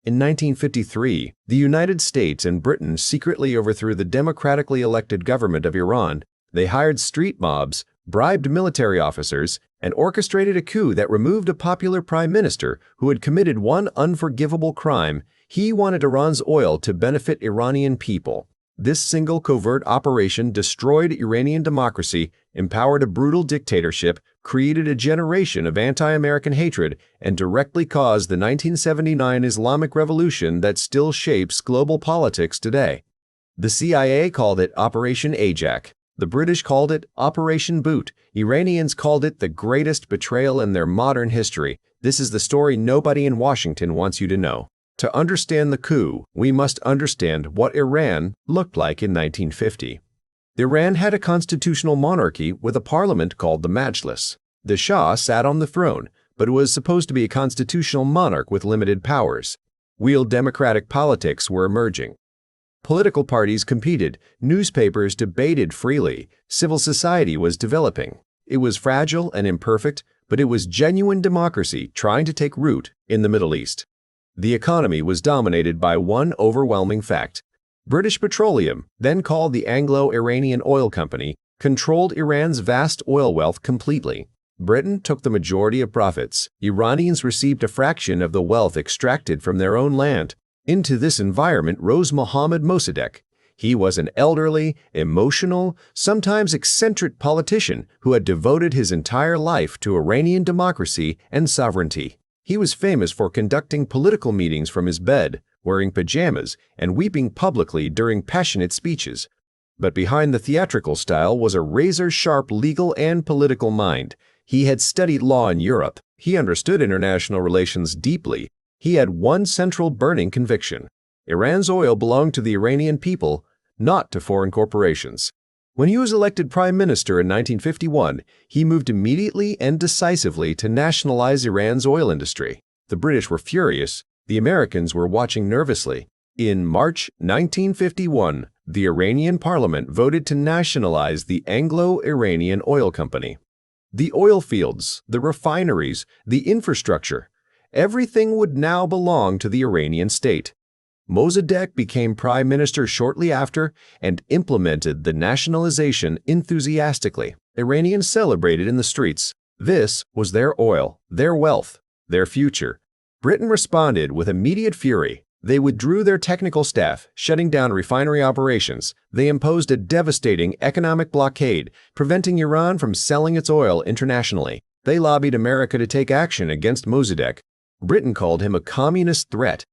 In 1953, the United States and Britain secretly overthrew the democratically elected government of Iran. They hired street mobs, bribed military officers, and orchestrated a coup that removed a popular prime minister who had committed one unforgivable crime. He wanted Iran's oil to benefit Iranian people. This single covert operation destroyed Iranian democracy, empowered a brutal dictatorship, created a generation of anti-American hatred, and directly caused the 1979 Islamic Revolution that still shapes global politics today. The CIA called it Operation Ajax. The British called it Operation Boot. Iranians called it the greatest betrayal in their modern history. This is the story nobody in Washington wants you to know. To understand the coup, we must understand what Iran looked like in 1950. Iran had a constitutional monarchy with a parliament called the Majlis. The Shah sat on the throne, but was supposed to be a constitutional monarch with limited powers. Real democratic politics were emerging. Political parties competed, newspapers debated freely, civil society was developing. It was fragile and imperfect, but it was genuine democracy trying to take root in the Middle East. The economy was dominated by one overwhelming fact. British Petroleum, then called the Anglo-Iranian Oil Company, controlled Iran's vast oil wealth completely. Britain took the majority of profits. Iranians received a fraction of the wealth extracted from their own land. Into this environment rose Mohammad Mosaddegh. He was an elderly, emotional, sometimes eccentric politician who had devoted his entire life to Iranian democracy and sovereignty. He was famous for conducting political meetings from his bed, wearing pajamas, and weeping publicly during passionate speeches. But behind the theatrical style was a razor-sharp legal and political mind. He had studied law in Europe. He understood international relations deeply. He had one central burning conviction. Iran's oil belonged to the Iranian people, not to foreign corporations. When he was elected prime minister in 1951, he moved immediately and decisively to nationalize Iran's oil industry. The British were furious. The Americans were watching nervously. In March 1951, the Iranian parliament voted to nationalize the Anglo-Iranian Oil Company. The oil fields, the refineries, the infrastructure, everything would now belong to the Iranian state. Mosaddegh became prime minister shortly after and implemented the nationalization enthusiastically. Iranians celebrated in the streets. This was their oil, their wealth, their future. Britain responded with immediate fury. They withdrew their technical staff, shutting down refinery operations. They imposed a devastating economic blockade, preventing Iran from selling its oil internationally. They lobbied America to take action against Mosaddegh. Britain called him a communist threat.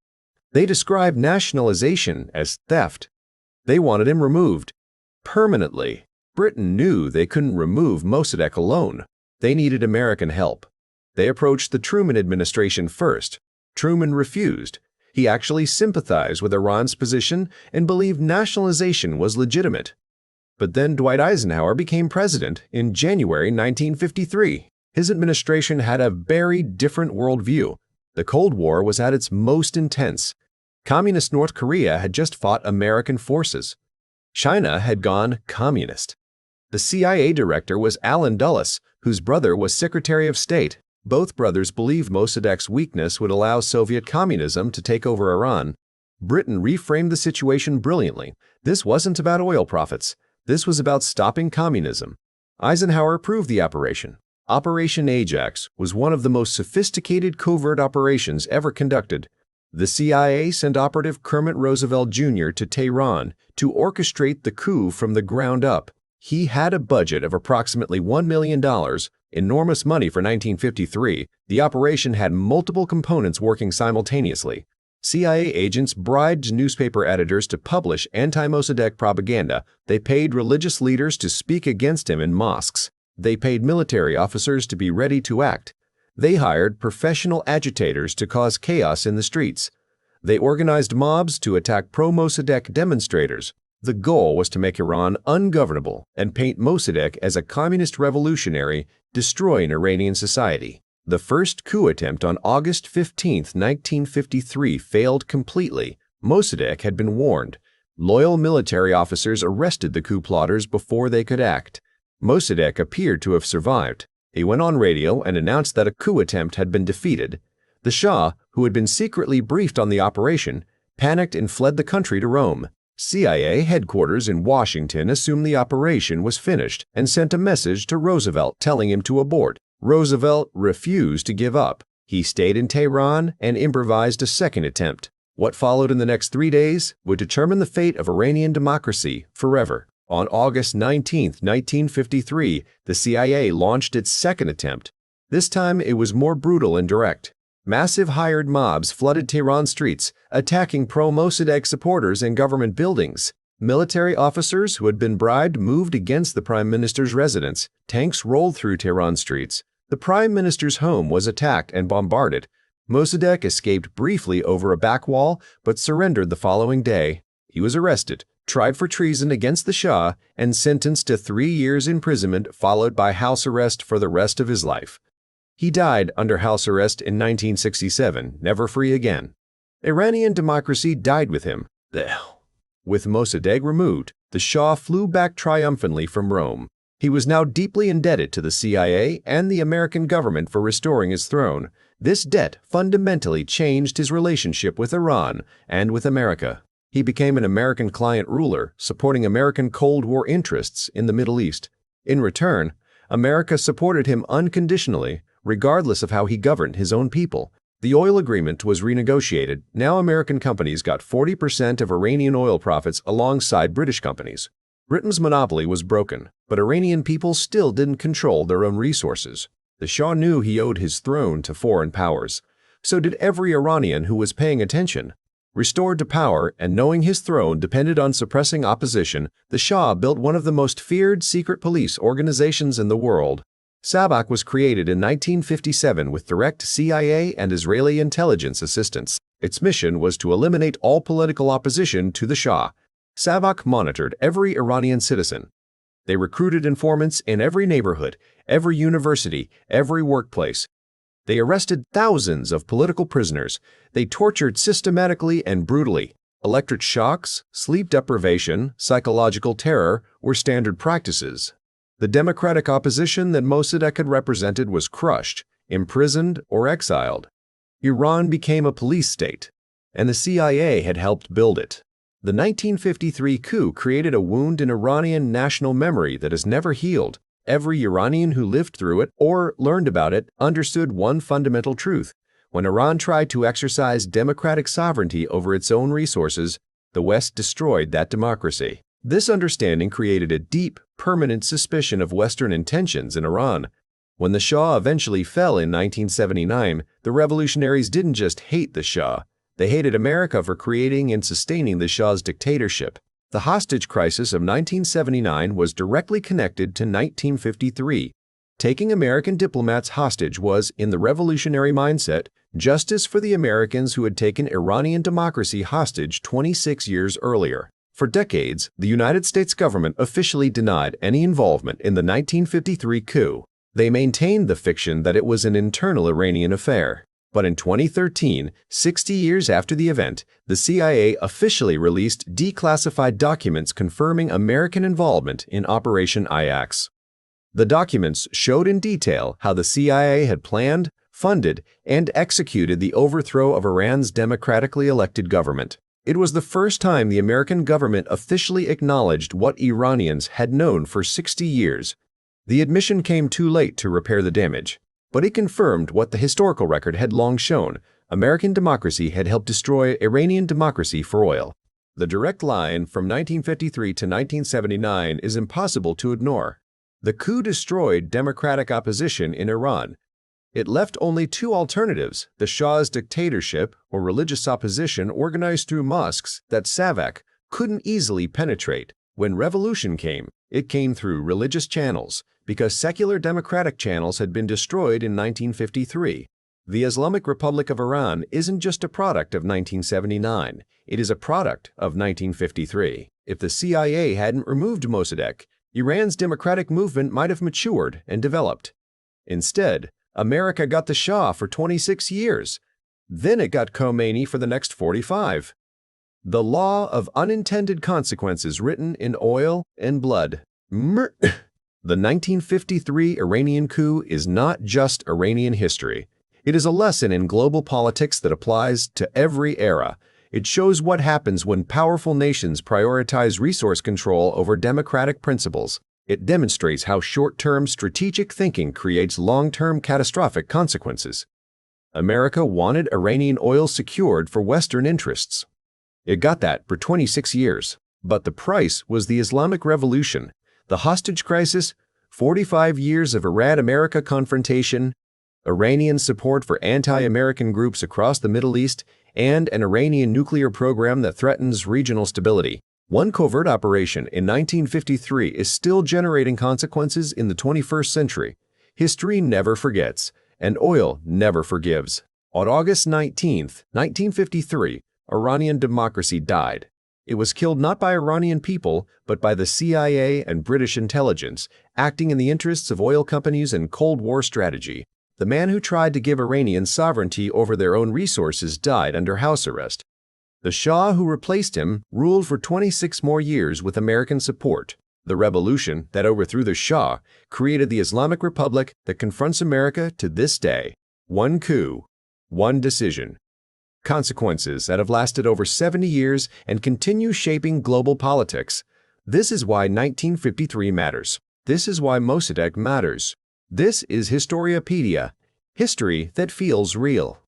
They described nationalization as theft. They wanted him removed permanently. Britain knew they couldn't remove Mosaddegh alone. They needed American help. They approached the Truman administration first. Truman refused. He actually sympathized with Iran's position and believed nationalization was legitimate. But then Dwight Eisenhower became president in January 1953. His administration had a very different worldview. The Cold War was at its most intense. Communist North Korea had just fought American forces. China had gone communist. The CIA director was Allen Dulles, whose brother was Secretary of State. Both brothers believed Mossadegh's weakness would allow Soviet communism to take over Iran. Britain reframed the situation brilliantly. This wasn't about oil profits. This was about stopping communism. Eisenhower approved the operation. Operation Ajax was one of the most sophisticated covert operations ever conducted. The CIA sent operative Kermit Roosevelt Jr. to Tehran to orchestrate the coup from the ground up. He had a budget of approximately $1 million, enormous money for 1953. The operation had multiple components working simultaneously. CIA agents bribed newspaper editors to publish anti-Mossaddegh propaganda. They paid religious leaders to speak against him in mosques. They paid military officers to be ready to act. They hired professional agitators to cause chaos in the streets. They organized mobs to attack pro-Mossaddegh demonstrators. The goal was to make Iran ungovernable and paint Mossaddegh as a communist revolutionary, destroying Iranian society. The first coup attempt on August 15, 1953 failed completely. Mossaddegh had been warned. Loyal military officers arrested the coup plotters before they could act. Mossaddegh appeared to have survived. He went on radio and announced that a coup attempt had been defeated. The Shah, who had been secretly briefed on the operation, panicked and fled the country to Rome. CIA headquarters in Washington assumed the operation was finished and sent a message to Roosevelt telling him to abort. Roosevelt refused to give up. He stayed in Tehran and improvised a second attempt. What followed in the next 3 days would determine the fate of Iranian democracy forever. On August 19, 1953, the CIA launched its second attempt. This time it was more brutal and direct. Massive hired mobs flooded Tehran streets, attacking pro-Mosaddegh supporters and government buildings. Military officers who had been bribed moved against the prime minister's residence. Tanks rolled through Tehran streets. The prime minister's home was attacked and bombarded. Mosaddegh escaped briefly over a back wall, but surrendered the following day. He was arrested, tried for treason against the Shah, and sentenced to 3 years imprisonment, followed by house arrest for the rest of his life. He died under house arrest in 1967, never free again. Iranian democracy died with him. With Mosaddegh removed, the Shah flew back triumphantly from Rome. He was now deeply indebted to the CIA and the American government for restoring his throne. This debt fundamentally changed his relationship with Iran and with America. He became an American client ruler, supporting American Cold War interests in the Middle East. In return, America supported him unconditionally, regardless of how he governed his own people. The oil agreement was renegotiated. Now American companies got 40% of Iranian oil profits alongside British companies. Britain's monopoly was broken, but Iranian people still didn't control their own resources. The Shah knew he owed his throne to foreign powers. So did every Iranian who was paying attention. Restored to power and knowing his throne depended on suppressing opposition, the Shah built one of the most feared secret police organizations in the world. SAVAK was created in 1957 with direct CIA and Israeli intelligence assistance. Its mission was to eliminate all political opposition to the Shah. SAVAK monitored every Iranian citizen. They recruited informants in every neighborhood, every university, every workplace. They arrested thousands of political prisoners. They tortured systematically and brutally. Electric shocks, sleep deprivation, psychological terror were standard practices. The democratic opposition that Mosaddegh had represented was crushed, imprisoned, or exiled. Iran became a police state, and the CIA had helped build it. The 1953 coup created a wound in Iranian national memory that has never healed. Every Iranian who lived through it or learned about it understood one fundamental truth. When Iran tried to exercise democratic sovereignty over its own resources, the West destroyed that democracy. This understanding created a deep, permanent suspicion of Western intentions in Iran. When the Shah eventually fell in 1979, the revolutionaries didn't just hate the Shah. They hated America for creating and sustaining the Shah's dictatorship. The hostage crisis of 1979 was directly connected to 1953. Taking American diplomats hostage was, in the revolutionary mindset, justice for the Americans who had taken Iranian democracy hostage 26 years earlier. For decades, the United States government officially denied any involvement in the 1953 coup. They maintained the fiction that it was an internal Iranian affair. But in 2013, 60 years after the event, the CIA officially released declassified documents confirming American involvement in Operation Ajax. The documents showed in detail how the CIA had planned, funded, and executed the overthrow of Iran's democratically elected government. It was the first time the American government officially acknowledged what Iranians had known for 60 years. The admission came too late to repair the damage, but it confirmed what the historical record had long shown. American democracy had helped destroy Iranian democracy for oil. The direct line from 1953 to 1979 is impossible to ignore. The coup destroyed democratic opposition in Iran. It left only two alternatives: the Shah's dictatorship or religious opposition organized through mosques that SAVAK couldn't easily penetrate. When revolution came, it came through religious channels, because secular democratic channels had been destroyed in 1953. The Islamic Republic of Iran isn't just a product of 1979, it is a product of 1953. If the CIA hadn't removed Mosaddegh, Iran's democratic movement might have matured and developed. Instead, America got the Shah for 26 years. Then it got Khomeini for the next 45. The law of unintended consequences written in oil and blood. The 1953 Iranian coup is not just Iranian history. It is a lesson in global politics that applies to every era. It shows what happens when powerful nations prioritize resource control over democratic principles. It demonstrates how short-term strategic thinking creates long-term catastrophic consequences. America wanted Iranian oil secured for Western interests. It got that for 26 years. But the price was the Islamic Revolution, the hostage crisis, 45 years of Iran-America confrontation, Iranian support for anti-American groups across the Middle East, and an Iranian nuclear program that threatens regional stability. One covert operation in 1953 is still generating consequences in the 21st century. History never forgets, and oil never forgives. On August 19, 1953, Iranian democracy died. It was killed not by Iranian people, but by the CIA and British intelligence, acting in the interests of oil companies and Cold War strategy. The man who tried to give Iranians sovereignty over their own resources died under house arrest. The Shah who replaced him ruled for 26 more years with American support. The revolution that overthrew the Shah created the Islamic Republic that confronts America to this day. One coup, one decision. Consequences that have lasted over 70 years and continue shaping global politics. This is why 1953 matters. This is why Mosaddegh matters. This is Historiopedia, history that feels real.